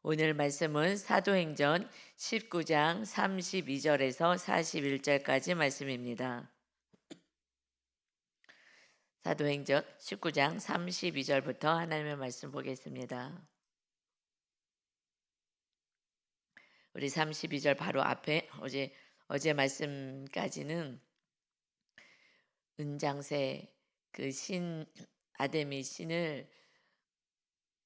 오늘 말씀은 사도행전 19장 32절에서 41절까지 말씀입니다. 사도행전 19장 32절부터 하나님의 말씀 보겠습니다. 우리 32절 바로 앞에 어제 말씀까지는 은장새 그 신 아데미 신을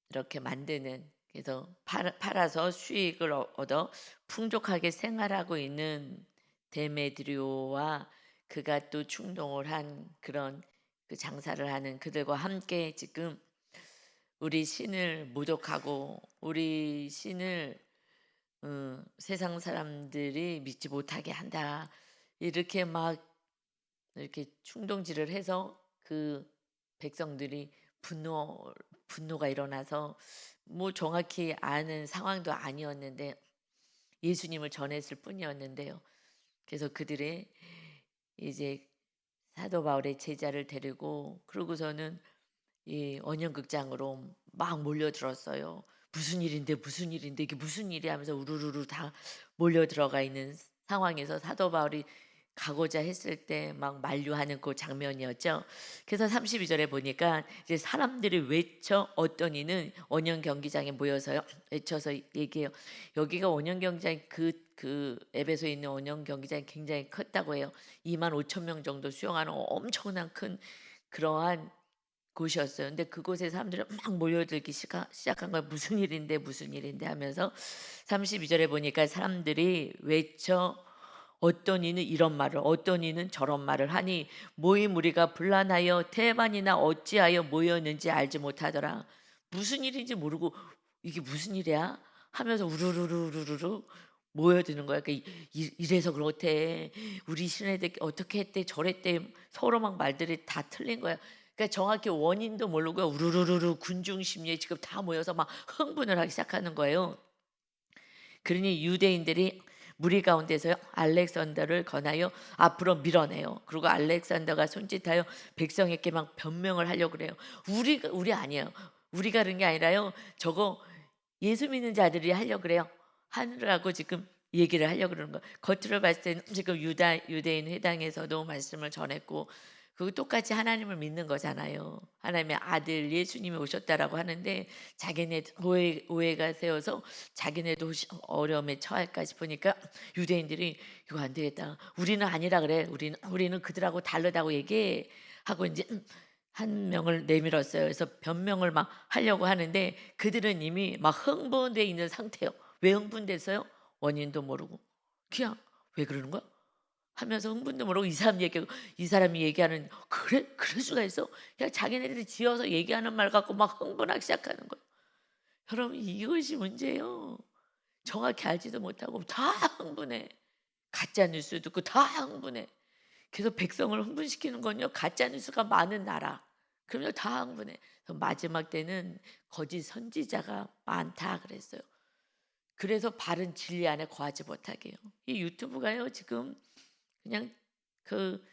이렇게 만드는, 그래서 팔아서 수익을 얻어 풍족하게 생활하고 있는 데메드리오와 그가 또 충동을 한 그런 그 장사를 하는 그들과 함께 지금 우리 신을 모독하고 우리 신을 세상 사람들이 믿지 못하게 한다, 이렇게 막 이렇게 충동질을 해서 그 백성들이 분노가 일어나서 뭐 정확히 아는 상황도 아니었는데 예수님을 전했을 뿐이었는데요. 그래서 그들의 이제 사도 바울의 제자를 데리고 그러고서는 이 언연극장으로 막 몰려들었어요. 무슨 일인데 이게 무슨 일이야 하면서 우르르르 다 몰려 들어가 있는 상황에서 사도 바울이 가고자 했을 때 막 만류하는 그 장면이었죠. 그래서 32절에 보니까 이제 사람들이 외쳐, 어떤 이는 원형 경기장에 모여서요 외쳐서 얘기해요. 여기가 원형 경기장, 그 에베소에 있는 원형 경기장이 굉장히 컸다고 해요. 2만 5천 명 정도 수용하는 엄청난 큰 그러한 곳이었어요. 근데 그곳에 사람들이 막 몰려들기 시작한 거예요. 무슨 일인데 무슨 일인데 하면서 32절에 보니까 사람들이 외쳐, 어떤 이는 이런 말을 어떤 이는 저런 말을 하니 모임 우리가 분란하여 태반이나 어찌하여 모였는지 알지 못하더라. 무슨 일인지 모르고 이게 무슨 일이야 하면서 우르르르르르 모여드는 거야. 그러니까 이래서 그렇대, 우리 신에게 어떻게 했대 저랬대, 서로 막 말들이 다 틀린 거야. 그러니까 정확히 원인도 모르고 우르르르르 군중 심리에 지금 다 모여서 막 흥분을 하기 시작하는 거예요. 그러니 유대인들이 무리 가운데서 알렉산더를 권하여 앞으로 밀어내요. 그리고 알렉산더가 손짓하여 백성에게 막 변명을 하려고 그래요. 우리 아니에요. 우리가 그런 게 아니라요, 저거 예수 믿는 자들이 하려고 그래요. 하느라고 지금 얘기를 하려고 그러는 거예요. 겉으로 봤을 때는 지금 유대인 회당에서도 말씀을 전했고 그거 똑같이 하나님을 믿는 거잖아요. 하나님의 아들 예수님이 오셨다라고 하는데 자기네 오해가 세워서 자기네도 어려움에 처할까 싶으니까 유대인들이 이거 안 되겠다, 우리는 아니라 그래, 우리는 그들하고 다르다고 얘기하고 이제 한 명을 내밀었어요. 그래서 변명을 막 하려고 하는데 그들은 이미 막 흥분돼 있는 상태예요. 왜 흥분됐어요? 원인도 모르고 그냥 왜 그러는 거야 하면서 흥분도 모르고 이 사람이 얘기하는, 그래 그럴 수가 있어? 그냥 자기네들이 지어서 얘기하는 말 갖고 막 흥분하기 시작하는 거예요. 여러분, 이것이 문제예요. 정확히 알지도 못하고 다 흥분해. 가짜 뉴스 듣고 다 흥분해. 그래서 백성을 흥분시키는 건요, 가짜 뉴스가 많은 나라 그러면 다 흥분해. 그래서 마지막 때는 거짓 선지자가 많다 그랬어요. 그래서 바른 진리 안에 거하지 못하게 해요. 이 유튜브가요 지금 그냥 그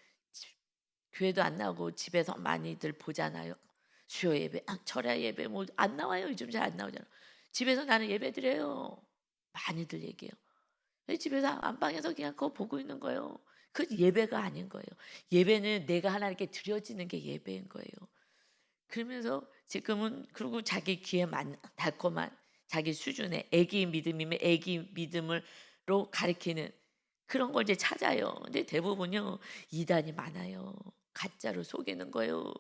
교회도 안 나오고 집에서 많이들 보잖아요. 수요 예배, 철야 예배 뭐 안 나와요. 요즘 잘 안 나오잖아. 집에서 나는 예배 드려요. 많이들 얘기해요. 집에서 안방에서 그냥 그거 보고 있는 거예요. 그 예배가 아닌 거예요. 예배는 내가 하나님께 드려지는 게 예배인 거예요. 그러면서 지금은 그리고 자기 귀에 맞는 달콤한 자기 수준의 애기 믿음이면 애기 믿음으로 가리키는 그런 걸 이제 찾아요. 근데 대부분요 이단이 많아요. 가짜로 속이는 거예요.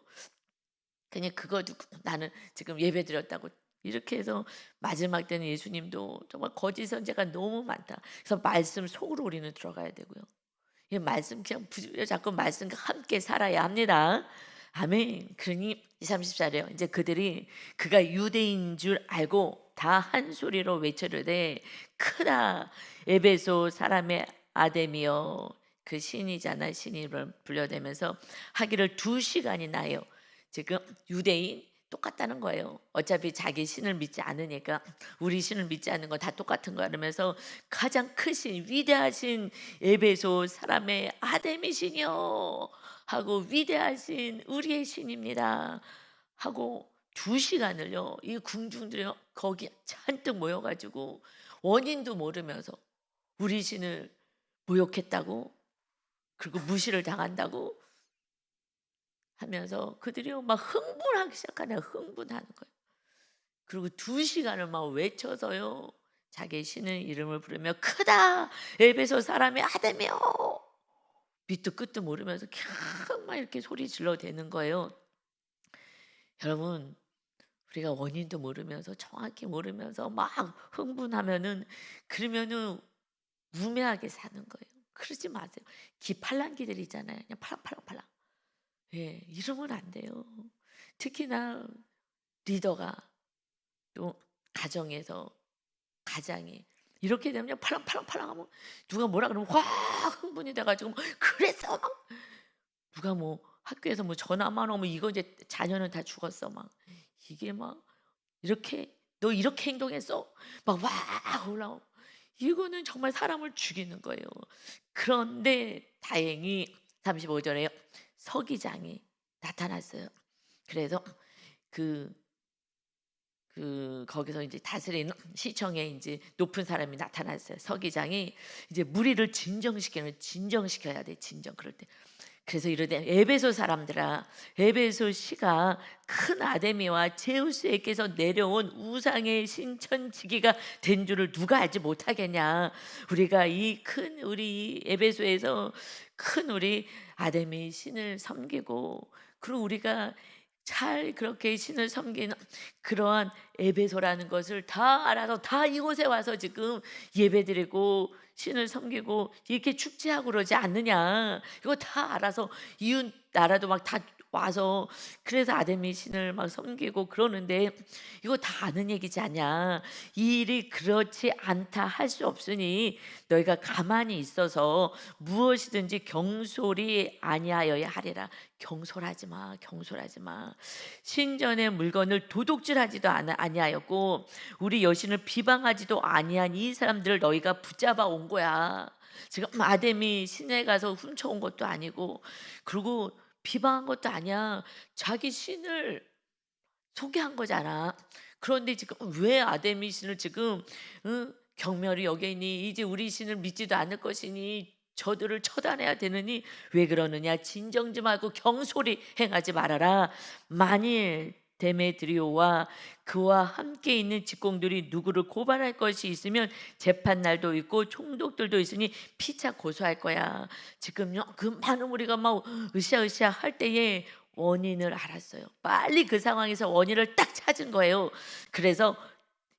그냥 그거 듣고 나는 지금 예배 드렸다고 이렇게 해서 마지막 때는 예수님도 정말 거짓 선지자가 너무 많다. 그래서 말씀 속으로 우리는 들어가야 되고요. 이 말씀 그냥 자꾸 말씀과 함께 살아야 합니다. 아멘. 그러니 30절에요. 이제 그들이 그가 유대인 줄 알고 다 한 소리로 외치르되 크다 에베소 사람의 아데미여, 그 신이잖아, 신이를 불려대면서 하기를 2시간이나 해요. 지금 유대인 똑같다는 거예요. 어차피 자기 신을 믿지 않으니까 우리 신을 믿지 않는 거 다 똑같은 거야. 그러면서 가장 크신 위대하신 에베소 사람의 아데미 신이요 하고 위대하신 우리의 신입니다 하고 2시간을요 이 궁중들이 거기 잔뜩 모여 가지고 원인도 모르면서 우리 신을 모욕했다고, 그리고 무시를 당한다고 하면서 그들이요 막 흥분하기 시작하네요. 흥분하는 거예요. 그리고 2시간을 막 외쳐서요 자기 신의 이름을 부르며 크다 에베소 사람의 아들이여, 밑도 끝도 모르면서 캬 막 이렇게 소리 질러대는 거예요. 여러분, 우리가 원인도 모르면서 정확히 모르면서 막 흥분하면은, 그러면은 우매하게 사는 거예요. 그러지 마세요. 팔랑귀들 있잖아요. 그냥 팔랑팔랑팔랑. 예, 이러면 안 돼요. 특히나 리더가, 또 가정에서 가장이 이렇게 되면 팔랑팔랑팔랑하면 누가 뭐라 그러면 확 흥분이 돼가지고 그랬어 막, 누가 뭐 학교에서 뭐 전화만 오면 이거 이제 자녀는 다 죽었어 막, 이게 막 이렇게 너 이렇게 행동했어 막 와 올라오, 이거는 정말 사람을 죽이는 거예요. 그런데 다행히 35절에요 서기장이 나타났어요. 그래서 그 거기서 이제 다스리는 시청에 이제 높은 사람이 나타났어요. 서기장이 이제 무리를 진정시켜야 돼. 진정 그럴 때. 그래서 이르되 에베소 사람들아, 에베소시가 큰 아데미와 제우스에게서 내려온 우상의 신천지기가 된 줄을 누가 알지 못하겠냐. 우리가 이 큰 우리 에베소에서 큰 우리 아데미 신을 섬기고, 그리고 우리가 잘 그렇게 신을 섬기는 그러한 에베소라는 것을 다 알아서 다 이곳에 와서 지금 예배드리고 신을 섬기고 이렇게 축제하고 그러지 않느냐. 이거 다 알아서 이웃 나라도 막 다 와서 그래서 아데미 신을 막 섬기고 그러는데 이거 다 아는 얘기지 않냐. 이 일이 그렇지 않다 할 수 없으니 너희가 가만히 있어서 무엇이든지 경솔이 아니하여야 하리라. 경솔하지 마. 경솔하지 마. 신전의 물건을 도둑질하지도 아니하였고 우리 여신을 비방하지도 아니한 이 사람들을 너희가 붙잡아 온 거야. 지금 아데미 신에 가서 훔쳐온 것도 아니고, 그리고 비방한 것도 아니야. 자기 신을 소개한 거잖아. 그런데 지금 왜 아데미 신을 지금 경멸이 여겨있니? 이제 우리 신을 믿지도 않을 것이니 저들을 처단해야 되느니 왜 그러느냐. 진정 좀 하고 경솔히 행하지 말아라. 만일 데메드리오와 그와 함께 있는 직공들이 누구를 고발할 것이 있으면 재판날도 있고 총독들도 있으니 피차 고소할 거야. 지금요 그 많은 우리가 막 으쌰으쌰 할 때에 원인을 알았어요. 빨리 그 상황에서 원인을 딱 찾은 거예요. 그래서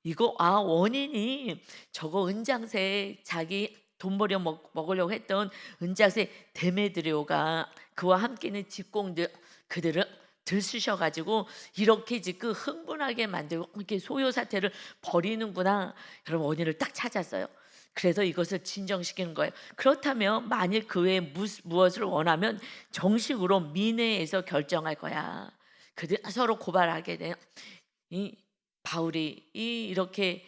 이거 원인이 저거 은장새, 자기 돈 벌여 먹으려고 했던 은장새 데메드리오가 그와 함께 있는 직공들, 그들을 들쑤셔가지고 이렇게 지금 흥분하게 만들고 이렇게 소요 사태를 벌이는구나. 그럼 원인을 딱 찾았어요. 그래서 이것을 진정시키는 거예요. 그렇다면 만일 그 외에 무엇을 원하면 정식으로 민회에서 결정할 거야. 그들 서로 고발하게 돼요. 이 바울이 이렇게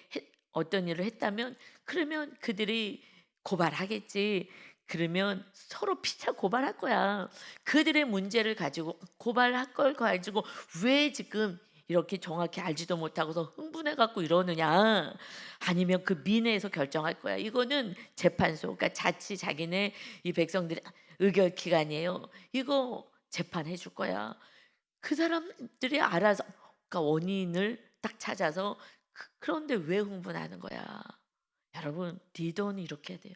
어떤 일을 했다면 그러면 그들이 고발하겠지. 그러면 서로 피차 고발할 거야. 그들의 문제를 가지고 고발할 걸 가지고 왜 지금 이렇게 정확히 알지도 못하고서 흥분해 갖고 이러느냐. 아니면 그 민회에서 결정할 거야. 이거는 재판소, 그러니까 자치 자기네 이 백성들의 의결 기관이에요. 이거 재판해 줄 거야. 그 사람들이 알아서, 그러니까 원인을 딱 찾아서 그런데 왜 흥분하는 거야. 여러분, 리더는 이렇게 해야 돼요.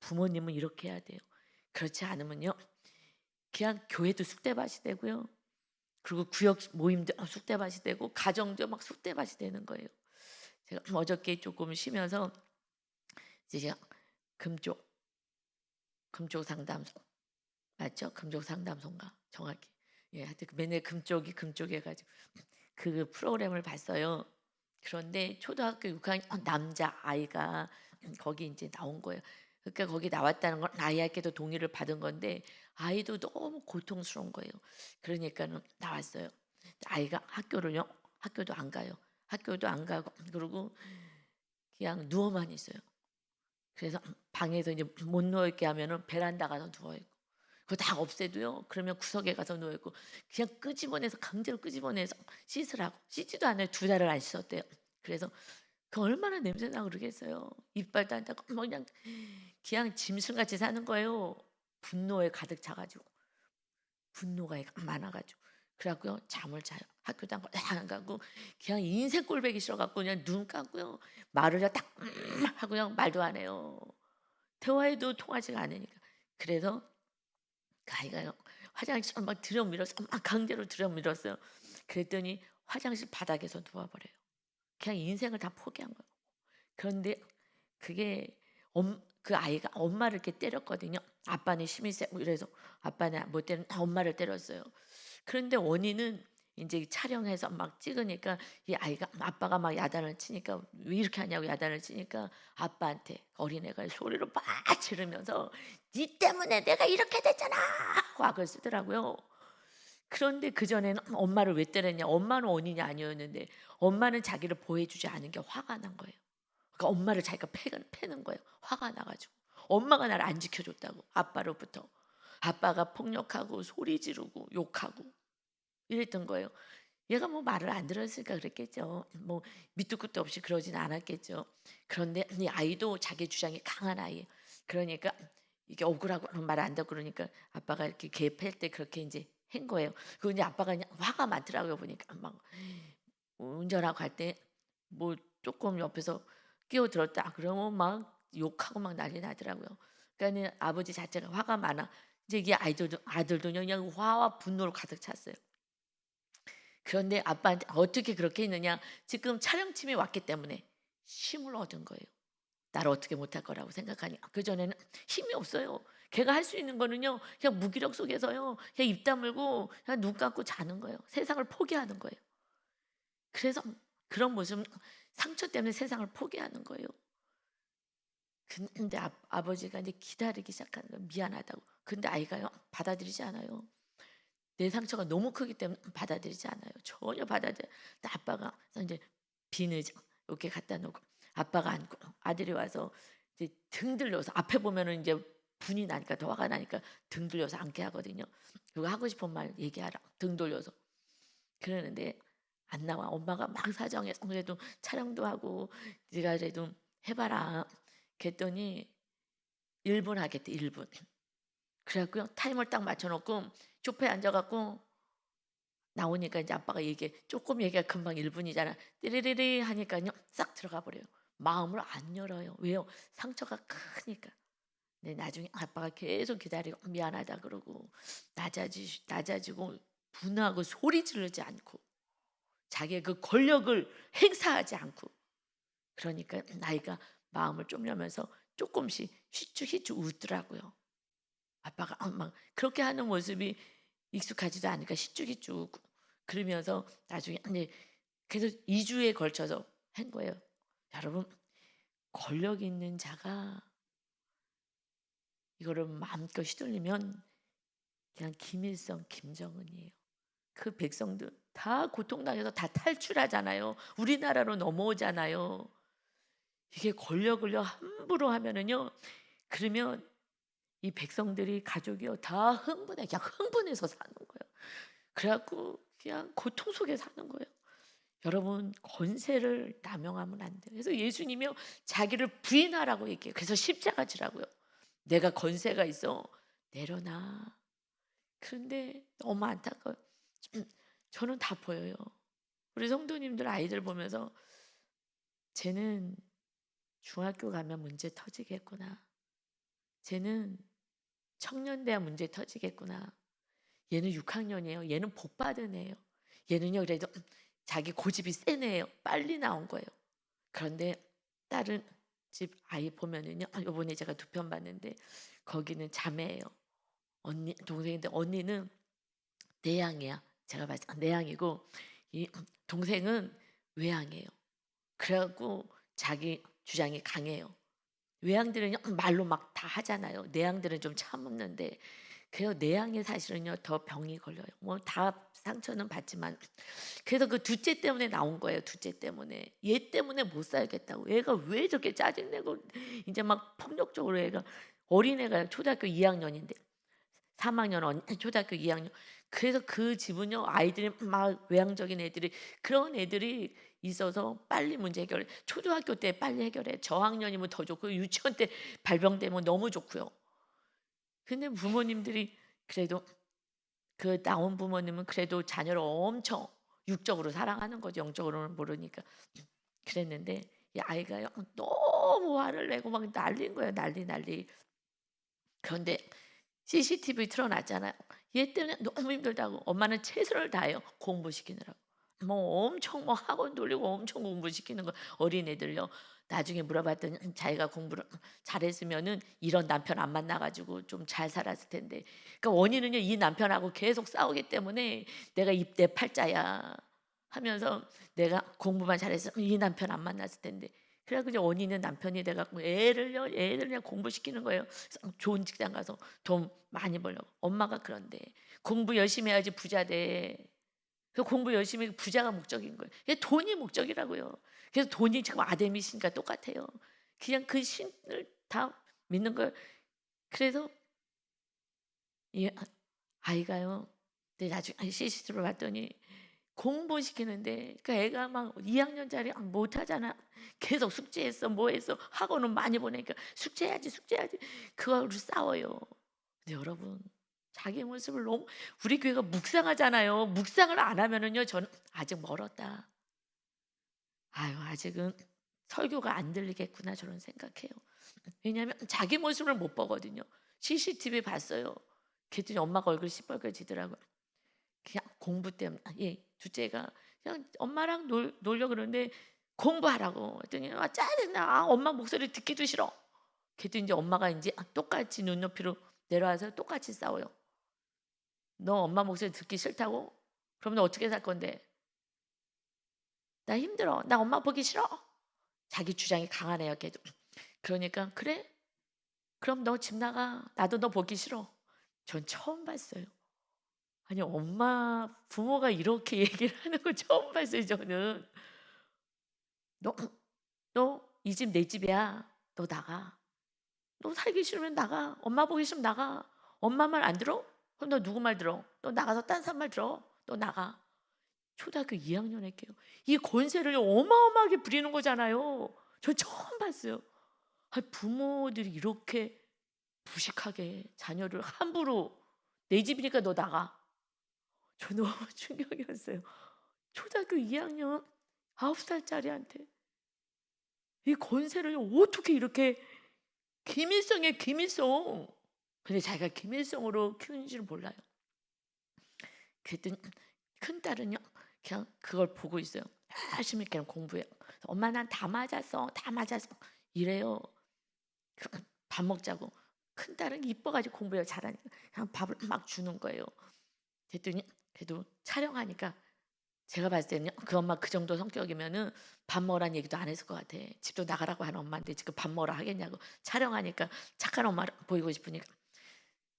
부모님은 이렇게 해야 돼요. 그렇지 않으면요 그냥 교회도 쑥대밭이 되고요, 그리고 구역 모임도 쑥대밭이 되고 가정도 막 쑥대밭이 되는 거예요. 제가 어저께 조금 쉬면서 이제 제가 금쪽 상담소 맞죠? 금쪽 상담소인가 정확히. 예, 하여튼 맨날 금쪽이 해가지고 그 프로그램을 봤어요. 그런데 초등학교 6학년 남자 아이가 거기 이제 나온 거예요. 그러니까 거기 나왔다는 건 아이에게도 동의를 받은 건데 아이도 너무 고통스러운 거예요. 그러니까는 나왔어요. 아이가 학교도 안 가요. 학교도 안 가고 그리고 그냥 누워만 있어요. 그래서 방에서 이제 못 누워 있게 하면은 베란다 가서 누워 있고, 그거 다 없애도요. 그러면 구석에 가서 누워 있고 그냥 끄집어내서 강제로 끄집어내서 씻으라고. 씻지도 않아요. 2달을 안 씻었대요. 그래서 그 얼마나 냄새나고 그러겠어요. 이빨도 안 닦고 뭐 그냥 짐승같이 사는 거예요. 분노에 가득 차가지고. 분노가 많아 가지고. 그래 갖고요. 잠을 자요. 학교도 안 가고 그냥 인생 꼴보기 싫어 갖고 그냥 눈 감고요. 말을 딱 하고요. 말도 안 해요. 대화해도 통하지가 않으니까. 그래서 그 아이가요. 화장실 막 들여밀어서 막 강제로 들여밀었어요. 그랬더니 화장실 바닥에서 누워 버려요. 그냥 인생을 다 포기한 거예요. 그런데 그게 그 아이가 엄마를 이렇게 때렸거든요. 아빠는 힘이 세고 이래서 아빠는 못 때린 엄마를 때렸어요. 그런데 원인은 인제 촬영해서 막 찍으니까 이 아이가 아빠가 막 야단을 치니까 "왜 이렇게 하냐."고 야단을 치니까 아빠한테 어린애가 소리를 막 지르면서 "니 때문에 내가 이렇게 됐잖아." 하고 악을 쓰더라고요. 그런데 그전에는 엄마를 왜 때렸냐. 엄마는 원인이 아니었는데 엄마는 자기를 보호해 주지 않은 게 화가 난 거예요. 그러니까 엄마를 자기가 패는 거예요. 화가 나 가지고. 엄마가 나를 안 지켜 줬다고 아빠로부터. 아빠가 폭력하고 소리 지르고 욕하고 이랬던 거예요. 얘가 뭐 말을 안 들었으니까 그랬겠죠. 뭐 밑도 끝도 없이 그러진 않았겠죠. 그런데 이 아이도 자기 주장이 강한 아이예요. 그러니까 이게 억울하고 말 안 듣고 그러니까 아빠가 이렇게 개입할 때 그렇게 인제 한 거예요. 그리고 이제 아빠가 그냥 화가 많더라고요 보니까. 막 운전하고 갈 때 뭐 쪼끔 옆에서 끼어들었다 그러면 막 욕하고 막 난리 나더라고요. 그러니까는 아버지 자체가 화가 많아. 이제 이게 아들도 그냥 화와 분노로 가득 찼어요. 그런데 아빠한테 어떻게 그렇게 했느냐. 지금 촬영팀이 왔기 때문에 힘을 얻은 거예요. 나를 어떻게 못할 거라고 생각하니. 그전에는 힘이 없어요. 걔가 할 수 있는 거는요. 그냥 무기력 속에서요. 그냥 입 다물고 그냥 눈 감고 자는 거예요. 세상을 포기하는 거예요. 그래서 그런 모습 상처 때문에 세상을 포기하는 거예요. 근데 아버지가 이제 기다리기 시작하는 거예요. 미안하다고. 근데 아이가요. 받아들이지 않아요. 내 상처가 너무 크기 때문에 받아들이지 않아요. 전혀 받아들여. 근데 아빠가 이제 비누장 이렇게 갖다 놓고 아빠가 앉고 아들이 와서 이제 등 들려서 앞에 보면은 이제 분이 나니까 더 화가 나니까 등 들려서 앉게 하거든요. 그리고 하고 싶은 말 얘기하라. 등 돌려서. 그러는데 안 나와. 엄마가 막 사정해서 그래도 촬영도 하고 네가 그래도 해봐라. 그랬더니 1분 하겠대. 1분. 그래갖고요. 타이머를 딱 맞춰놓고 소파에 앉아갖고 나오니까 이제 아빠가 얘기해. 조금 얘기가 금방 1분이잖아. 띠리리리 하니까요. 싹 들어가 버려요. 마음을 안 열어요. 왜요? 상처가 크니까. 근데 나중에 아빠가 계속 기다리고 미안하다 그러고 낮아지고 분하고 소리 지르지 않고 자기의 그 권력을 행사하지 않고 그러니까 나이가 마음을 좀 열면서 조금씩 휘쭉휘쭉 웃더라고요. 아빠가 막 그렇게 하는 모습이 익숙하지도 않으니까 휘쭉휘쭉 웃고 그러면서 나중에 이제 그래서 2주에 걸쳐서 한 거예요. 여러분 권력 있는 자가 이거를 마음껏 휘둘리면 그냥 김일성, 김정은이에요. 그 백성들 다 고통당해서 다 탈출하잖아요. 우리나라로 넘어오잖아요. 이게 권력을요 함부로 하면은요. 그러면 이 백성들이 가족이요 다 그냥 흥분해서 사는 거예요. 그래갖고 그냥 고통 속에 사는 거예요. 여러분 권세를 남용하면 안 돼요. 그래서 예수님이요 자기를 부인하라고 얘기해요. 그래서 십자가 지라고요. 내가 권세가 있어 내려놔. 그런데 너무 안타까워요. 저는 다 보여요. 우리 성도님들 아이들 보면서 쟤는 중학교 가면 문제 터지겠구나. 쟤는 청년대학 문제 터지겠구나. 얘는 6학년이에요. 얘는 복 받은 애예요. 얘는요 그래도 자기 고집이 센 애예요. 빨리 나온 거예요. 그런데 다른 집 아이 보면은요. 요번에 제가 2편 봤는데 거기는 자매예요. 언니 동생인데 언니는 내향이야. 제가 봤을 때 내향이고 이 동생은 외향이에요. 그래갖고 자기 주장이 강해요. 외향들은요 말로 막 다 하잖아요. 내향들은 좀 참는데 그래요. 내향이 사실은요 더 병이 걸려요. 뭐 다 상처는 받지만 그래서 그 둘째 때문에 나온 거예요. 둘째 때문에 얘 때문에 못 살겠다고. 얘가 왜 저렇게 짜증내고 이제 막 폭력적으로 얘가 어린애가 초등학교 2학년인데 3학년 초등학교 2학년. 그래서 그 집은요 아이들이 막 외향적인 애들이 그런 애들이 있어서 빨리 문제 해결해. 초등학교 때 빨리 해결해. 저학년이면 더 좋고 유치원 때 발병되면 너무 좋고요. 근데 부모님들이 그래도 그 나온 부모님은 그래도 자녀를 엄청 육적으로 사랑하는 거죠. 영적으로는 모르니까. 그랬는데 이 아이가요 너무 화를 내고 막 난리인 거예요. 난리. 그런데 CCTV 틀어놨잖아요. 얘 때문에 너무 힘들다고 엄마는 최선을 다해요. 공부시키느라고. 뭐 엄청 뭐 학원 돌리고 엄청 공부시키는 거 어린애들요. 나중에 물어봤더니 자기가 공부를 잘했으면은 이런 남편 안 만나가지고 좀 잘 살았을 텐데. 그러니까 원인은요 이 남편하고 계속 싸우기 때문에 내가 내 팔자야 하면서 내가 공부만 잘했으면 이 남편 안 만났을 텐데. 그래갖고 이제 원인은 남편이 돼갖고 애를 그냥 공부시키는 거예요. 좋은 직장 가서 돈 많이 벌려고. 엄마가 그런데 공부 열심히 해야지 부자 돼. 그 공부 열심히 부자가 목적인 거예요. 이게 돈이 목적이라고요. 그래서 돈이 지금 아데미 신과 똑같아요. 그냥 그 신을 다 믿는 거예요. 그래서 이 아이가요. 근데 나중에 CCTV를 봤더니 공부시키는데 그 애가 막 2학년짜리 못하잖아. 계속 숙제했어 뭐했어 학원은 많이 보내니까 숙제해야지 그거로 싸워요. 근데 여러분 자기 모습을 너무 우리 교회가 묵상하잖아요. 묵상을 안 하면은요 저는 아직 멀었다. 아유 아직은 설교가 안 들리겠구나 저는 생각해요. 왜냐하면 자기 모습을 못 보거든요. CCTV 봤어요. 그랬더니 엄마가 얼굴이 시뻘개지더라고요. 그냥 공부 때문에 둘째가 그냥 엄마랑 놀려 그러는데 공부하라고 했더니 짜증나. 엄마 목소리 듣기도 싫어. 그랬더니 이제 엄마가 이제 똑같이 눈높이로 내려와서 똑같이 싸워요. 너 엄마 목소리 듣기 싫다고? 그럼 너 어떻게 살 건데? 나 힘들어. 나 엄마 보기 싫어. 자기 주장이 강하네요, 걔도. 그러니까 그래? 그럼 너 집 나가. 나도 너 보기 싫어. 전 처음 봤어요. 아니 엄마 부모가 이렇게 얘기를 하는 거 처음 봤어요 저는. 너 이 집 내 집이야. 너 나가. 너 살기 싫으면 나가. 엄마 보기 싫으면 나가. 엄마 말 안 들어? 그럼 너 누구 말 들어? 너 나가서 딴 사람 말 들어. 너 나가. 초등학교 2학년 할게요. 이 권세를 어마어마하게 부리는 거잖아요. 저 처음 봤어요. 부모들이 이렇게 무식하게 자녀를 함부로 내 집이니까 너 나가. 저 너무 충격이었어요. 초등학교 2학년 9살짜리한테 이 권세를 어떻게 이렇게 김일성이에요, 김일성. 근데 자기가 김일성으로 키우는지는 몰라요. 그랬더니 큰딸은요 그냥 그걸 보고 있어요. 열심히 그냥 공부해요. 엄마 난 다 맞았어 이래요. 밥 먹자고. 큰딸은 이뻐가지고 공부를 잘하니까 그냥 밥을 막 주는 거예요. 그랬더니 그래도 촬영하니까 제가 봤을 때는요 그 엄마 그 정도 성격이면은 밥 먹으라는 얘기도 안 했을 것 같아. 집도 나가라고 하는 엄마인데 지금 밥 먹으라 하겠냐고. 촬영하니까 착한 엄마 보이고 싶으니까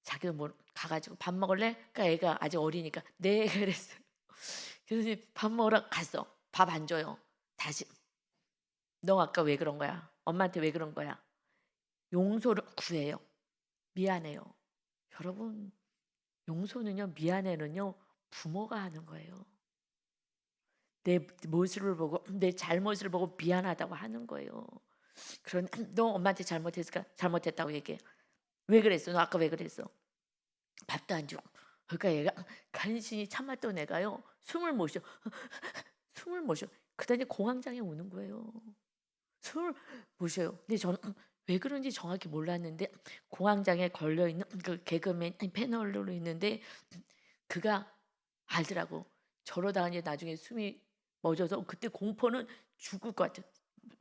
자기도 뭐 가가지고 밥 먹을래? 그러니까 애가 아직 어리니까 네 그랬어요. 그래서 밥 먹으러 갔어. 밥 안 줘요. 다시 너 아까 왜 그런 거야? 엄마한테 왜 그런 거야? 용서를 구해요. 미안해요. 여러분 용서는요 미안해는요 부모가 하는 거예요. 내 모습을 보고 내 잘못을 보고 미안하다고 하는 거예요. 그런 너 엄마한테 잘못했을까? 잘못했다고 얘기해. 왜 그랬어? 너 아까 왜 그랬어? 밥도 안 주고. 그러니까 얘가 간신히 참았던 애가요 숨을 못 쉬어. 숨을 못 쉬어. 그다음에 공황장애 오는 거예요. 숨을 못 쉬어요. 근데 저는 왜 그런지 정확히 몰랐는데 공황장애 걸려 있는 그 개그맨 패널로 있는데 그가 알더라고. 저러다가 이제 나중에 숨이 멎어서 그때 공포는 죽을 것 같아.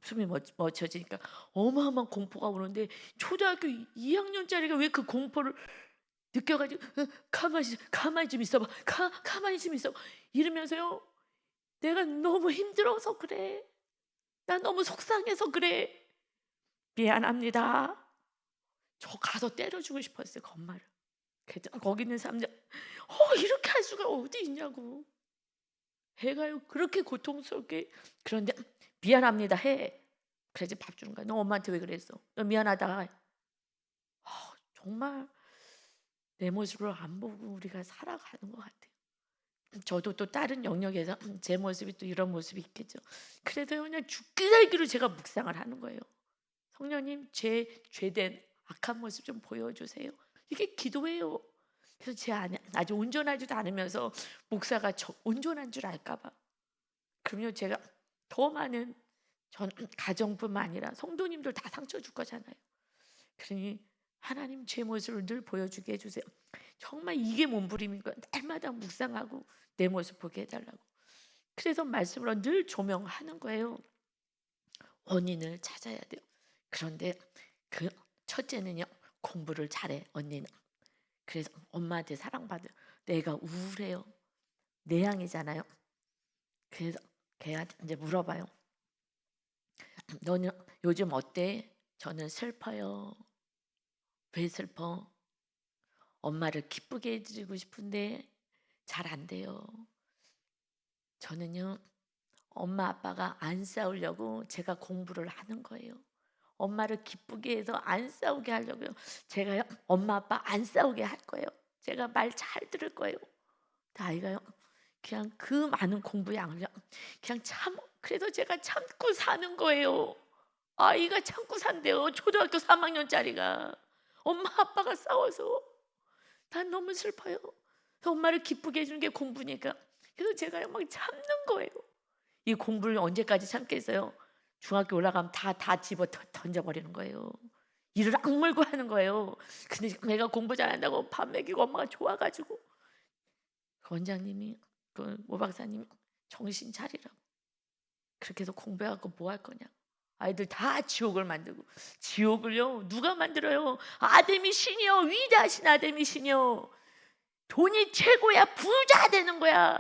숨이 멎어지니까 어마어마한 공포가 오는데 초등학교 2학년짜리가 왜 그 공포를 느껴가지고 가만히 좀 있어봐. 가만히 좀 있어. 이러면서요. 내가 너무 힘들어서 그래. 나 너무 속상해서 그래. 미안합니다. 저 가서 때려주고 싶었어요. 그 엄마를. 거기 있는 사람들 이렇게 할 수가 어디 있냐고. 애가요 그렇게 고통스럽게. 그런데 미안합니다 해. 그래야지 밥 주는 거야. 너 엄마한테 왜 그랬어? 너 미안하다. 정말 내 모습을 안 보고 우리가 살아가는 것 같아요. 저도 또 다른 영역에서 제 모습이 또 이런 모습이 있겠죠. 그래도 그냥 죽기 살기로 제가 묵상을 하는 거예요. 성령님, 제 죄된 악한 모습 좀 보여주세요. 이게 기도예요. 그래서 제 안에 아직 온전하지도 않으면서 목사가 저 온전한 줄 알까 봐. 그러면 제가 더 많은 전 가정뿐만 아니라 성도님들 다 상처 줄 거잖아요. 그러니 하나님 제 모습을 늘 보여주게 해주세요. 정말 이게 몸부림인 거야. 날마다 묵상하고 내 모습 보게 해달라고. 그래서 말씀으로 늘 조명하는 거예요. 원인을 찾아야 돼요. 그런데 그 첫째는요, 공부를 잘해 언니는. 그래서 엄마한테 사랑받아요. 내가 우울해요. 내향이잖아요. 그래서 걔가 이제 물어봐요. 너는 요즘 어때? 저는 슬퍼요. 왜 슬퍼? 엄마를 기쁘게 해드리고 싶은데 잘 안 돼요. 저는요, 엄마 아빠가 안 싸우려고 제가 공부를 하는 거예요. 엄마를 기쁘게 해서 안 싸우게 하려고요. 제가요, 엄마 아빠 안 싸우게 할 거예요. 제가 말 잘 들을 거예요. 아이가요, 그냥 그 많은 공부 양을요, 그냥 그래서 제가 참고 사는 거예요. 아이가 참고 산대요. 초등학교 3학년짜리가 엄마 아빠가 싸워서. 난 너무 슬퍼요. 엄마를 기쁘게 해주는 게 공부니까. 그래서 제가 막 참는 거예요. 이 공부를 언제까지 참겠어요? 중학교 올라가면 다 집어 던져버리는 거예요. 이를 악물고 하는 거예요. 근데 내가 공부 잘한다고 밥 먹이고 엄마가 좋아가지고, 그 원장님이, 그 모박사님이 정신 차리라고. 그렇게 해서 공부해갖고 뭐 할 거냐. 아이들 다 지옥을 만들고. 지옥을요, 누가 만들어요? 아담이 신이요. 위대하신 아담이 신이요. 돈이 최고야. 부자 되는 거야.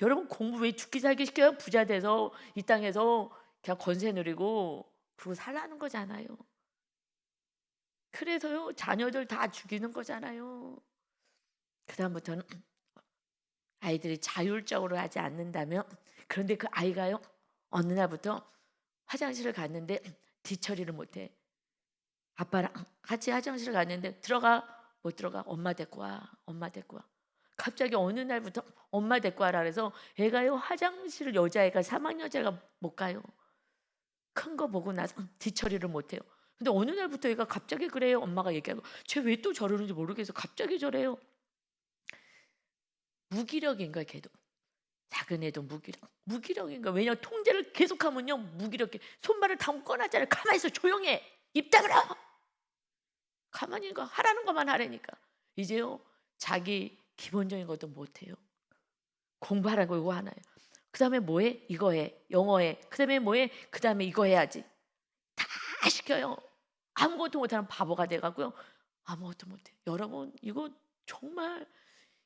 여러분, 공부 왜 죽기 살기 시켜요? 부자 돼서 이 땅에서 그냥 권세 누리고 그러고 살라는 거잖아요. 그래서요, 자녀들 다 죽이는 거잖아요. 그 다음부터는 아이들이 자율적으로 하지 않는다면, 그런데 그 아이가요, 어느 날부터 화장실을 갔는데 뒤처리를 못해. 아빠랑 같이 화장실을 갔는데 들어가. 못 들어가. 엄마 데리고 와. 엄마 데리고 와. 갑자기 어느 날부터 엄마 데리고 와라 그래서 애가요, 화장실을, 여자애가 3학년짜리가 못 가요. 큰 거 보고 나서 뒤처리를 못해요. 근데 어느 날부터 애가 갑자기 그래요. 엄마가 얘기하고, 쟤 왜 또 저러는지 모르겠어. 갑자기 저래요. 무기력인 거야. 걔도 작은 애도 무기력인 거야. 왜냐면 통제를 계속하면요, 무기력해. 손발을 다 묶어놨잖아요. 가만히 있어. 조용해. 입 닫으라. 가만히 가. 하라는 것만 하라니까. 이제요, 자기 기본적인 것도 못해요. 공부하라고 이거 하나요. 그 다음에 뭐해? 이거 해. 영어 해. 그 다음에 뭐해? 그 다음에 이거 해야지. 다 시켜요. 아무것도 못하는 바보가 돼가고요. 아무것도 못해. 여러분, 이거 정말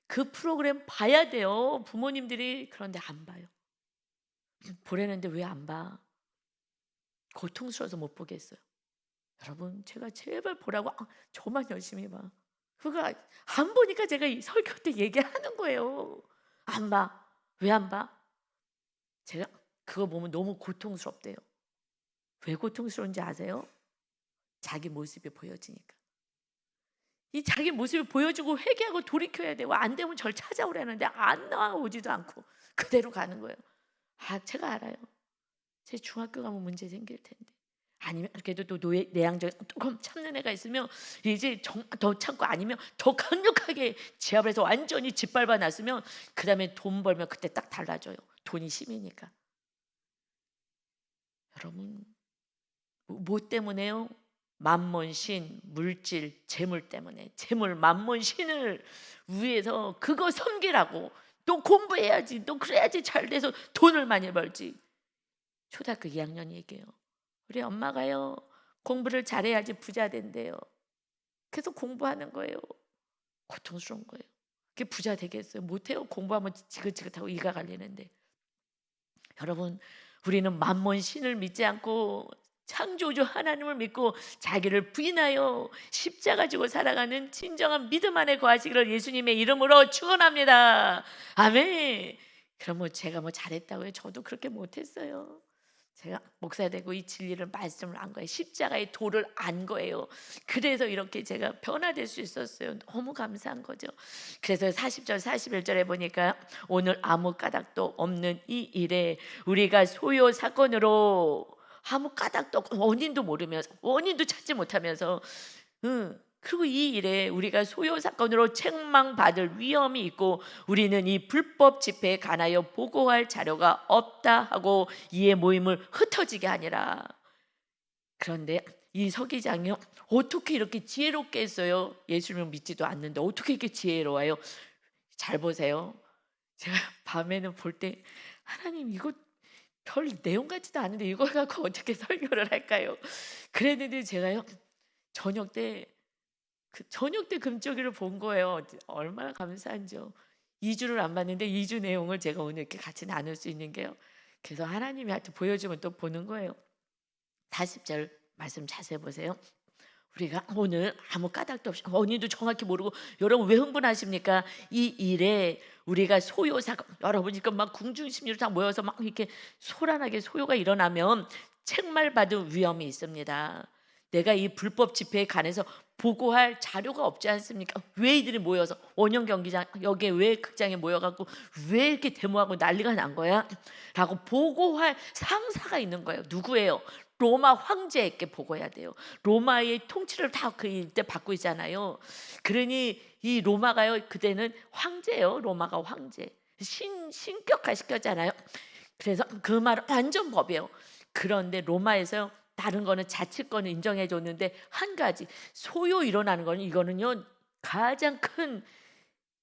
그 프로그램 봐야 돼요. 부모님들이. 그런데 안 봐요. 보려는데 왜 안 봐? 고통스러워서 못 보겠어요. 여러분, 제가 제발 보라고. 저만 열심히 봐. 그거 안 보니까 제가 이 설교 때 얘기하는 거예요. 안 봐. 왜 안 봐? 제가 그거 보면 너무 고통스럽대요. 왜 고통스러운지 아세요? 자기 모습이 보여지니까. 이 자기 모습을 보여주고 회개하고 돌이켜야 되고, 안 되면 절 찾아오라는데 안 나오지도 않고 그대로 가는 거예요. 제가 알아요. 제 중학교 가면 문제 생길 텐데. 아니면 그래도 또 내향적 조금 참는 애가 있으면 이제 더 참고, 아니면 더 강력하게 지압해서 완전히 짓밟아 놨으면 그 다음에 돈 벌면 그때 딱 달라져요. 돈이 힘이니까. 여러분, 뭐 때문에요? 만몬신, 물질, 재물 때문에. 재물, 만몬신을 위해서 그거 섬기라고. 또 공부해야지, 또 그래야지 잘 돼서 돈을 많이 벌지. 초등학교 2학년 얘기예요. 우리 엄마가요, 공부를 잘해야지 부자 된대요. 계속 공부하는 거예요. 고통스러운 거예요. 그게 부자 되겠어요? 못해요. 공부하면 지긋지긋하고 이가 갈리는데. 여러분, 우리는 만몬신을 믿지 않고 창조주 하나님을 믿고 자기를 부인하여 십자가 지고 살아가는 진정한 믿음 안에 거하시기를 예수님의 이름으로 축원합니다. 아멘. 그럼 제가 잘했다고요? 저도 그렇게 못했어요. 제가 목사 되고 이 진리를 말씀을 안 거예요. 십자가의 도를 안 거예요. 그래서 이렇게 제가 변화될 수 있었어요. 너무 감사한 거죠. 그래서 40절 41절에 보니까 오늘 아무 까닭도 없는 이 일에 우리가 소요 사건으로 아무 까닭도 없고 원인도 모르면서 원인도 찾지 못하면서 그리고 이 일에 우리가 소요 사건으로 책망받을 위험이 있고 우리는 이 불법 집회에 관하여 보고할 자료가 없다 하고 이의 모임을 흩어지게 하니라. 그런데 이 서기장이요, 어떻게 이렇게 지혜롭게 했어요? 예수님을 믿지도 않는데 어떻게 이렇게 지혜로워요? 잘 보세요. 제가 밤에는 볼 때 하나님 이거 별 내용 같지도 않은데 이걸 갖고 어떻게 설교를 할까요? 그랬는데 제가요 저녁 때 금쪽이를 본 거예요. 얼마나 감사한지요. 2주를 안 봤는데 2주 내용을 제가 오늘 이렇게 같이 나눌 수 있는 게요. 그래서 하나님이 하여튼 보여주면 또 보는 거예요. 40절 말씀 자세히 보세요. 우리가 오늘 아무 까닭도 없이 원인도 정확히 모르고 여러분 왜 흥분하십니까? 이 일에 우리가 소요사가 여러분 이거 막 궁중심리로 다 모여서 막 이렇게 소란하게 소요가 일어나면 책말받을 위험이 있습니다. 내가 이 불법 집회에 관해서 보고할 자료가 없지 않습니까? 왜 이들이 모여서 원형 경기장 여기에 왜 극장에 모여갖고 왜 이렇게 데모하고 난리가 난 거야? 라고 보고할 상사가 있는 거예요. 누구예요? 로마 황제에게 보고해야 돼요. 로마의 통치를 다 그 이때 받고 있잖아요. 그러니 이 로마가요 그때는 황제예요. 로마가 황제 신격화 시켰잖아요. 그래서 그 말은 완전 법이에요. 그런데 로마에서 다른 거는 자치권을 인정해 줬는데 한 가지 소요 일어나는 거는 이거는요 가장 큰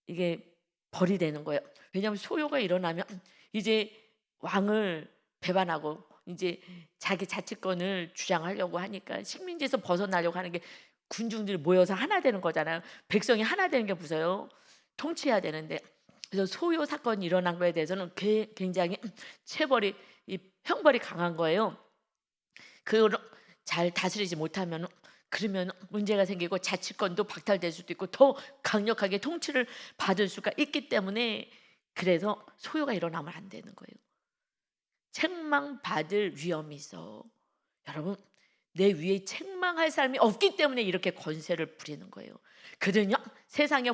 이게 벌이 되는 거예요. 왜냐하면 소요가 일어나면 이제 왕을 배반하고 이제 자기 자치권을 주장하려고 하니까 식민지에서 벗어나려고 하는 게 군중들이 모여서 하나 되는 거잖아요. 백성이 하나 되는 게 무서워요. 통치해야 되는데 그래서 소요 사건이 일어난 거에 대해서는 굉장히 체벌이 이 형벌이 강한 거예요. 그걸 잘 다스리지 못하면 그러면 문제가 생기고 자치권도 박탈될 수도 있고 더 강력하게 통치를 받을 수가 있기 때문에 그래서 소요가 일어나면 안 되는 거예요. 책망받을 위험이 있어. 여러분 내 위에 책망할 사람이 없기 때문에 이렇게 권세를 부리는 거예요. 그들은요 세상의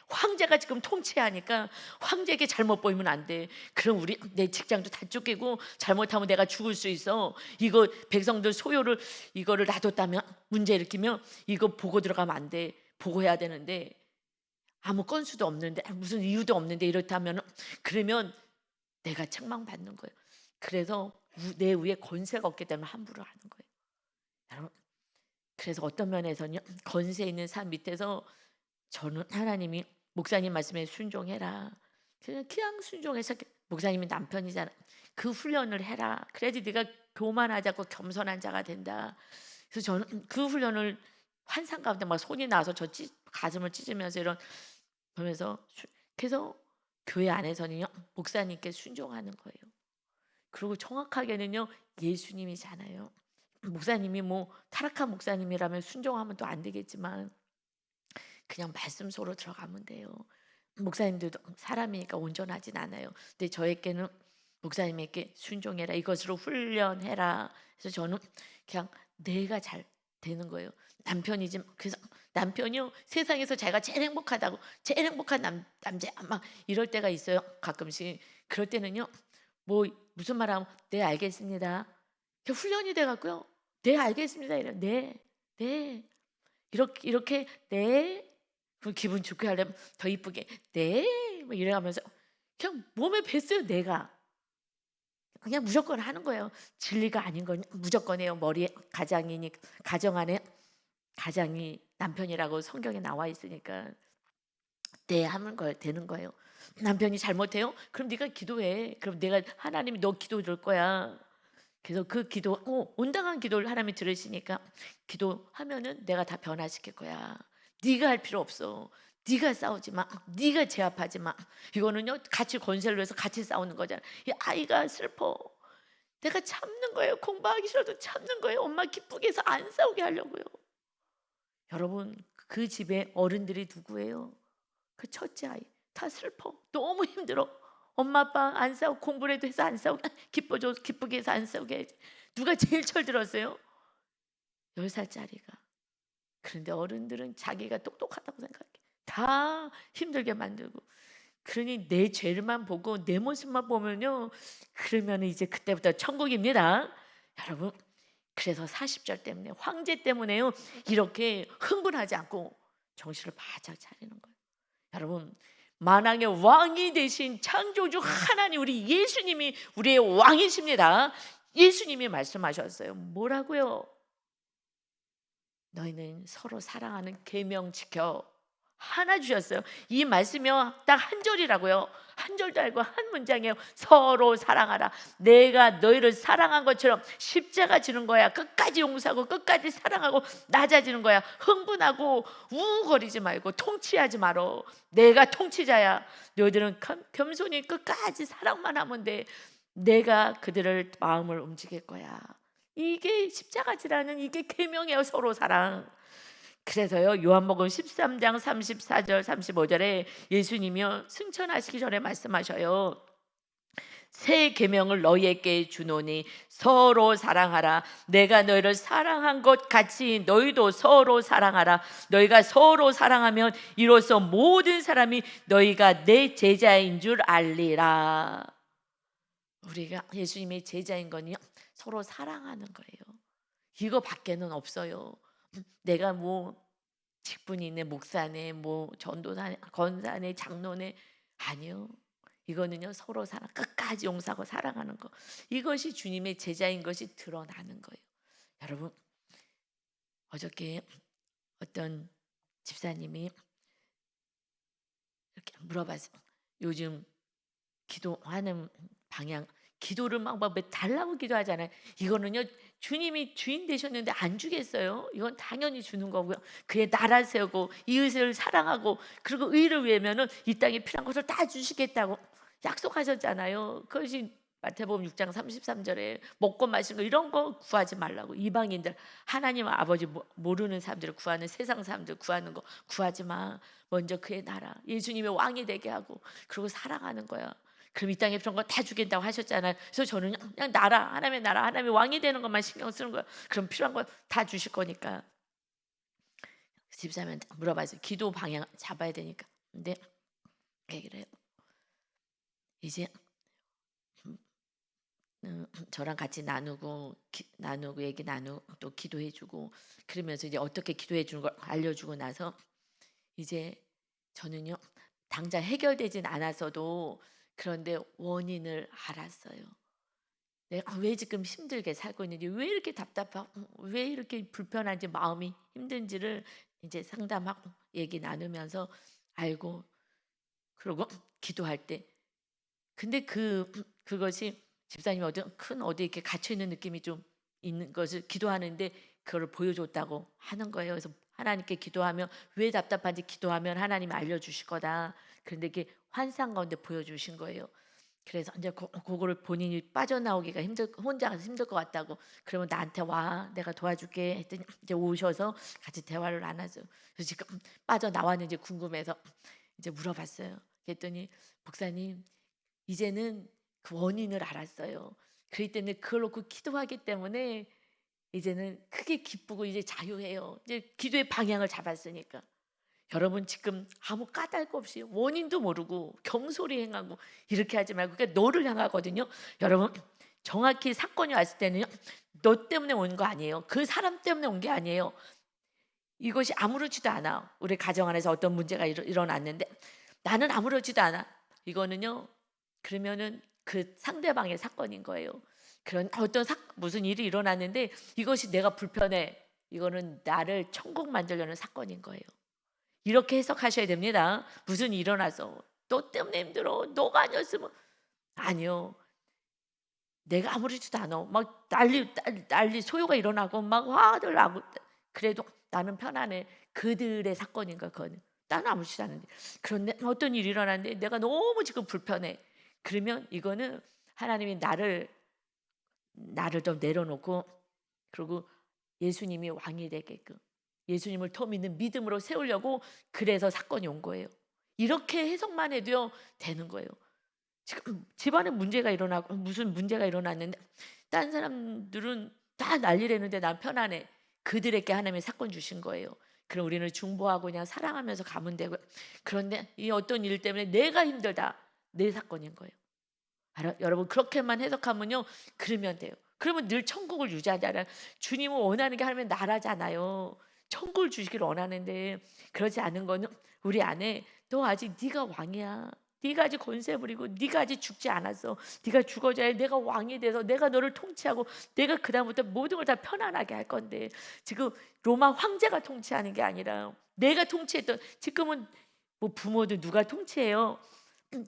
황제가 지금 통치하니까 황제에게 잘못 보이면 안 돼. 그럼 우리 내 직장도 다 쫓기고 잘못하면 내가 죽을 수 있어. 이거 백성들 소요를 이거를 놔뒀다면 문제 일으키면 이거 보고 들어가면 안 돼. 보고해야 되는데 아무 건수도 없는데 무슨 이유도 없는데 이렇다면 그러면 내가 책망받는 거예요. 그래서 내 위에 권세가 없기 때문에 함부로 하는 거예요. 여러분 그래서 어떤 면에서는요 권세 있는 삶 밑에서 저는 하나님이 목사님 말씀에 순종해라. 그냥 순종해서 목사님이 남편이잖아. 그 훈련을 해라. 그래야지 네가 교만하지 않고 겸손한 자가 된다. 그래서 저는 그 훈련을 환상 가운데 막 손이 나서 가슴을 찢으면서 이런 보면서 그래서 교회 안에서는요 목사님께 순종하는 거예요. 그리고 정확하게는요 예수님이잖아요. 목사님이 뭐 타락한 목사님이라면 순종하면 또 안 되겠지만 그냥 말씀서로 들어가면 돼요. 목사님들도 사람이니까 온전하진 않아요. 근데 저에게는 목사님에게 순종해라 이것으로 훈련해라. 그래서 저는 그냥 내가 잘 되는 거예요. 남편이지 그래서 남편이요 세상에서 자기가 제일 행복하다고 제일 행복한 남자 막 이럴 때가 있어요. 가끔씩 그럴 때는요 뭐 무슨 말하면 네 알겠습니다. 훈련이 돼갖고요 네 알겠습니다 이래 네 이렇게 네 그럼 기분 좋게 하려면 더 이쁘게 네 뭐 이래가면서 그냥 몸에 뱄어요. 내가 그냥 무조건 하는 거예요. 진리가 아닌 건 무조건이에요. 머리에 가장이니 가정 안에 가장이 남편이라고 성경에 나와 있으니까 네 하는 거예요. 되는 거예요. 남편이 잘못해요? 그럼 네가 기도해. 그럼 내가 하나님이 너 기도 들 거야. 그래서 그 기도 온당한 기도를 하나님이 들으시니까 기도하면은 내가 다 변화시킬 거야. 네가 할 필요 없어. 네가 싸우지 마. 네가 제압하지 마. 이거는요 같이 권세를 해서 같이 싸우는 거잖아. 이 아이가 슬퍼. 내가 참는 거예요. 공부하기 싫어도 참는 거예요. 엄마 기쁘게 해서 안 싸우게 하려고요. 여러분 그 집에 어른들이 누구예요? 그 첫째 아이 다 슬퍼. 너무 힘들어. 엄마 아빠 안 싸우고 공부라도 해서 안 싸우게 기쁘게 해서 안 싸우게 해야지. 누가 제일 철들었어요? 10살짜리가. 그런데 어른들은 자기가 똑똑하다고 생각해. 다 힘들게 만들고. 그러니 내 죄만 보고 내 모습만 보면요, 그러면 이제 그때부터 천국입니다. 여러분, 그래서 40절 때문에, 황제 때문에요, 이렇게 흥분하지 않고 정신을 바짝 차리는 거예요. 여러분, 만왕의 왕이 되신 창조주 하나님, 우리 예수님이 우리의 왕이십니다. 예수님이 말씀하셨어요. 뭐라고요? 너희는 서로 사랑하는 계명 지켜. 하나 주셨어요. 이 말씀이요, 딱 한 절이라고요. 한 절도 아니고 한 문장이에요. 서로 사랑하라. 내가 너희를 사랑한 것처럼 십자가 지는 거야. 끝까지 용서하고 끝까지 사랑하고 낮아지는 거야. 흥분하고 우우거리지 말고 통치하지 말어. 내가 통치자야. 너희들은 겸손히 끝까지 사랑만 하면 돼. 내가 그들을 마음을 움직일 거야. 이게 십자가지라는, 이게 계명이에요. 서로 사랑. 그래서요, 요한복음 13장 34절 35절에 예수님이요, 승천하시기 전에 말씀하셔요. 새 계명을 너희에게 주노니 서로 사랑하라. 내가 너희를 사랑한 것 같이 너희도 서로 사랑하라. 너희가 서로 사랑하면 이로써 모든 사람이 너희가 내 제자인 줄 알리라. 우리가 예수님의 제자인 거니 서로 사랑하는 거예요. 이거 밖에는 없어요. 내가 뭐 직분이 있네, 목사네, 뭐 전도사네, 권사네, 장로네, 아니요. 이거는요, 서로 사랑, 끝까지 용서하고 사랑하는 거. 이것이 주님의 제자인 것이 드러나는 거예요. 여러분, 어저께 어떤 집사님이 이렇게 물어봤어요. 요즘 기도하는 방향, 기도를 막 달라고 기도하잖아요. 이거는요, 주님이 주인 되셨는데 안 주겠어요? 이건 당연히 주는 거고요. 그의 나라 세우고 이웃을 사랑하고 그리고 의를 위하면은 이 땅에 필요한 것을 다 주시겠다고 약속하셨잖아요. 그것이 마태복음 6장 33절에 먹고 마시는 거 이런 거 구하지 말라고. 이방인들, 하나님 아버지 모르는 사람들을 구하는, 세상 사람들 구하는 거 구하지 마. 먼저 그의 나라, 예수님의 왕이 되게 하고 그리고 사랑하는 거야. 그럼 이 땅에 필요한 거 다 주겠다고 하셨잖아요. 그래서 저는 그냥 나라, 하나님의 나라, 하나님의 왕이 되는 것만 신경 쓰는 거예요. 그럼 필요한 거 다 주실 거니까. 집사람한테 물어봤어요. 기도 방향 잡아야 되니까. 근데 얘기를 해요. 이제 저랑 같이 나누고 얘기 나누고 또 기도해주고 그러면서 이제 어떻게 기도해주는 걸 알려주고 나서 이제 저는요, 당장 해결되진 않았어도 그런데 원인을 알았어요. 내가 왜 지금 힘들게 살고 있는지, 왜 이렇게 답답하고 왜 이렇게 불편한지, 마음이 힘든지를 이제 상담하고 얘기 나누면서 알고, 그러고 기도할 때, 근데 그것이 집사님이 어디 이렇게 갇혀 있는 느낌이 좀 있는 것을 기도하는데 그걸 보여줬다고 하는 거예요. 그래서 하나님께 기도하면, 왜 답답한지 기도하면 하나님이 알려주실 거다. 그런데 이게 환상 가운데 보여주신 거예요. 그래서 이제 그거를 본인이 빠져나오기가 혼자 힘들 것 같다고. 그러면 나한테 와, 내가 도와줄게 했더니 이제 오셔서 같이 대화를 나눴어요. 그래서 지금 빠져나왔는지 궁금해서 이제 물어봤어요. 그랬더니 목사님, 이제는 그 원인을 알았어요. 그렇기 때문에 그걸 놓고 기도하기 때문에 이제는 크게 기쁘고 이제 자유해요. 이제 기도의 방향을 잡았으니까. 여러분, 지금 아무 까닭 없이 원인도 모르고 경솔히 행하고 이렇게 하지 말고, 그러니까 너를 향하거든요. 여러분, 정확히 사건이 왔을 때는요, 너 때문에 온 거 아니에요. 그 사람 때문에 온 게 아니에요. 이것이 아무렇지도 않아. 우리 가정 안에서 어떤 문제가 일어났는데 나는 아무렇지도 않아. 이거는요, 그러면은 그 상대방의 사건인 거예요. 그런 어떤 무슨 일이 일어났는데 이것이 내가 불편해. 이거는 나를 천국 만들려는 사건인 거예요. 이렇게 해석하셔야 됩니다. 무슨 일이 일어나서 너 때문에 힘들어, 너가 아니었으면. 아니요, 내가 아무렇지도 않아. 막 난리 소요가 일어나고 막 화들 나고, 그래도 나는 편안해. 그들의 사건인 거야. 그건 나는 아무렇지도 않은데. 그런데 어떤 일이 일어났는데 내가 너무 지금 불편해. 그러면 이거는 하나님이 나를 좀 내려놓고, 그리고 예수님이 왕이 되게끔 예수님을 더 믿는 믿음으로 세우려고, 그래서 사건이 온 거예요. 이렇게 해석만 해도요 되는 거예요. 지금 집안에 문제가 일어나고 무슨 문제가 일어났는데 딴 사람들은 다 난리라는데 난 편안해. 그들에게 하나님의 사건 주신 거예요. 그럼 우리는 중보하고 그냥 사랑하면서 가면 되고, 그런데 이 어떤 일 때문에 내가 힘들다, 내 사건인 거예요. 여러분 그렇게만 해석하면요, 그러면 돼요. 그러면 늘 천국을 유지하잖아요. 주님은 원하는 게 하나님의 나라잖아요. 천국을 주시기를 원하는데 그러지 않은 거는 우리 안에 너 아직 네가 왕이야. 네가 아직 권세 부리고 네가 아직 죽지 않았어. 네가 죽어져야 내가 왕이 돼서 내가 너를 통치하고 내가 그다음부터 모든 걸 다 편안하게 할 건데, 지금 로마 황제가 통치하는 게 아니라 내가 통치했던, 지금은 뭐 부모도 누가 통치해요?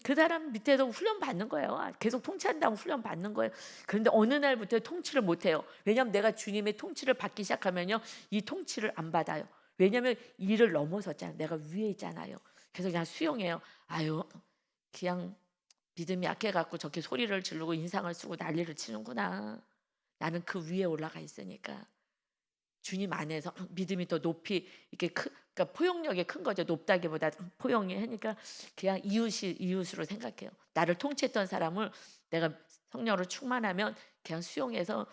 그 사람 밑에서 훈련 받는 거예요. 계속 통치한다고 훈련 받는 거예요. 그런데 어느 날부터 통치를 못 해요. 왜냐하면 내가 주님의 통치를 받기 시작하면요, 이 통치를 안 받아요. 왜냐하면 일을 넘어섰잖아요. 내가 위에 있잖아요. 그래서 그냥 수용해요. 아유, 그냥 믿음이 약해갖고 저렇게 소리를 지르고 인상을 쓰고 난리를 치는구나. 나는 그 위에 올라가 있으니까. 주님 안에서 믿음이 더 높이 이렇게 그러니까 포용력이 큰 거죠. 높다기보다 포용이 하니까 그냥 이웃으로 생각해요. 나를 통치했던 사람을 내가 성령으로 충만하면 그냥 수용해서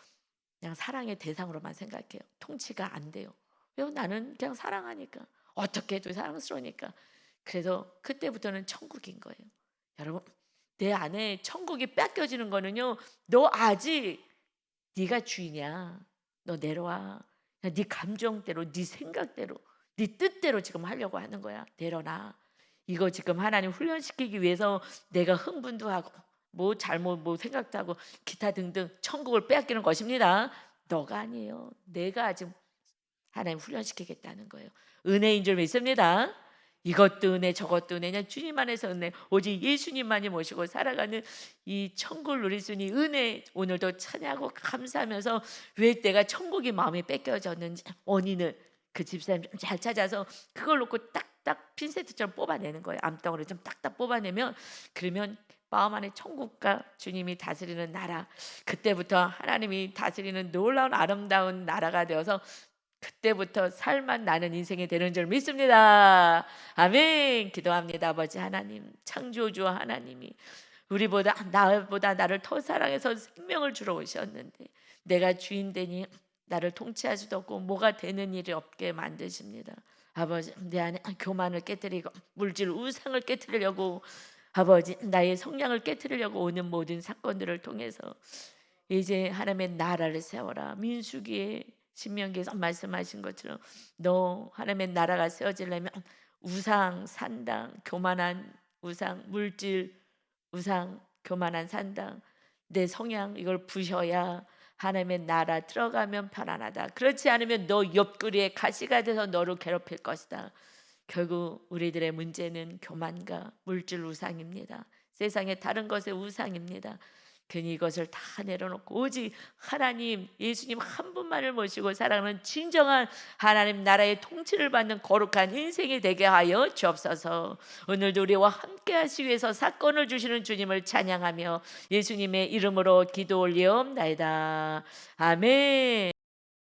그냥 사랑의 대상으로만 생각해요. 통치가 안 돼요. 왜? 나는 그냥 사랑하니까, 어떻게 해도 사랑스러우니까. 그래서 그때부터는 천국인 거예요. 여러분, 내 안에 천국이 뺏겨지는 거는요, 너 아직 네가 주인이야. 너 내려와. 네 감정대로, 네 생각대로, 네 뜻대로 지금 하려고 하는 거야. 내려놔. 이거 지금 하나님 훈련시키기 위해서 내가 흥분도 하고 뭐 잘못 뭐 생각도 하고 기타 등등 천국을 빼앗기는 것입니다. 너가 아니에요. 내가 아직 하나님 훈련시키겠다는 거예요. 은혜인 줄 믿습니다. 이것도 은혜 저것도 은혜, 그냥 주님 안에서 은혜, 오직 예수님만이 모시고 살아가는 이 천국을 누릴 수 있는 은혜, 오늘도 찬양하고 감사하면서 왜 내가 천국이 마음이 뺏겨졌는지 원인을 그 집사님 좀 잘 찾아서 그걸 놓고 딱딱 핀세트처럼 뽑아내는 거예요. 암덩어리 좀 딱딱 뽑아내면, 그러면 마음 안에 천국과 주님이 다스리는 나라, 그때부터 하나님이 다스리는 놀라운 아름다운 나라가 되어서 그때부터 살만 나는 인생이 되는 줄 믿습니다. 아멘. 기도합니다. 아버지 하나님, 창조주 하나님이 나보다 나를 더 사랑해서 생명을 주러 오셨는데 내가 주인 되니 나를 통치할 수도 없고 뭐가 되는 일이 없게 만드십니다. 아버지, 내 안에 교만을 깨뜨리고 물질 우상을 깨뜨리려고, 아버지 나의 성량을 깨뜨리려고 오는 모든 사건들을 통해서 이제 하나님의 나라를 세워라. 민수기에 신명기에서 말씀하신 것처럼 너 하나님의 나라가 세워지려면 우상, 산당, 교만한 우상, 물질, 우상, 교만한 산당, 내 성향 이걸 부셔야 하나님의 나라 들어가면 편안하다. 그렇지 않으면 너 옆구리에 가시가 돼서 너를 괴롭힐 것이다. 결국 우리들의 문제는 교만과 물질 우상입니다. 세상의 다른 것의 우상입니다. 괜히 이것을 다 내려놓고 오직 하나님, 예수님 한 분만을 모시고 살아가는 진정한 하나님 나라의 통치를 받는 거룩한 인생이 되게 하여 주옵소서. 오늘도 우리와 함께 하시기 위해서 사건을 주시는 주님을 찬양하며 예수님의 이름으로 기도 올리옵나이다. 아멘.